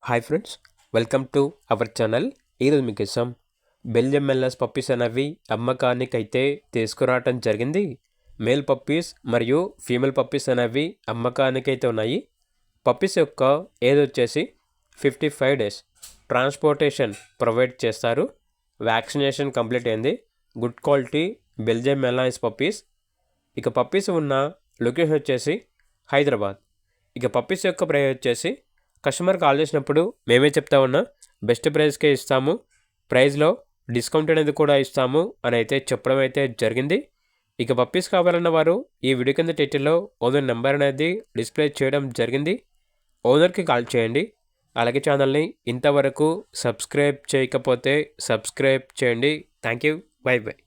Hi friends, welcome to our channel. ఈరోజు మీకోసం Belgium మెల్లస్ పప్పీస్ అనేవి అమ్మకానికి అయితే తీసుకురావటం జరిగింది. మేల్ పప్పీస్ మరియు ఫీమేల్ పప్పీస్ అనేవి అమ్మకానికి అయితే ఉన్నాయి. పప్పీస్ యొక్క ఏజ్ వచ్చేసి 55 days. ట్రాన్స్పోర్టేషన్ ప్రొవైడ్ చేస్తారు. వ్యాక్సినేషన్ కంప్లీట్ అయింది. గుడ్ క్వాలిటీ బెల్జియం మెల్లస్ పప్పీస్. ఇక పప్పీస్ ఉన్న లొకేషన్ వచ్చేసి హైదరాబాద్. ఇక పప్పీస్ యొక్క ప్రైస్ వచ్చేసి కస్టమర్ కాల్ చేసినప్పుడు మేమే చెప్తా ఉన్నా బెస్ట్ ప్రైస్కే ఇస్తాము, ప్రైస్లో డిస్కౌంట్ అనేది కూడా ఇస్తాము అని అయితే చెప్పడం అయితే జరిగింది. ఇక పప్పీస్ కావాలన్న వారు ఈ వీడియో కింద టైటిల్లో ఓనర్ నెంబర్ అనేది డిస్ప్లే చేయడం జరిగింది. ఓనర్కి కాల్ చేయండి. అలాగే ఛానల్ని ఇంతవరకు సబ్స్క్రైబ్ చేయకపోతే సబ్స్క్రైబ్ చేయండి. Thank you. By by.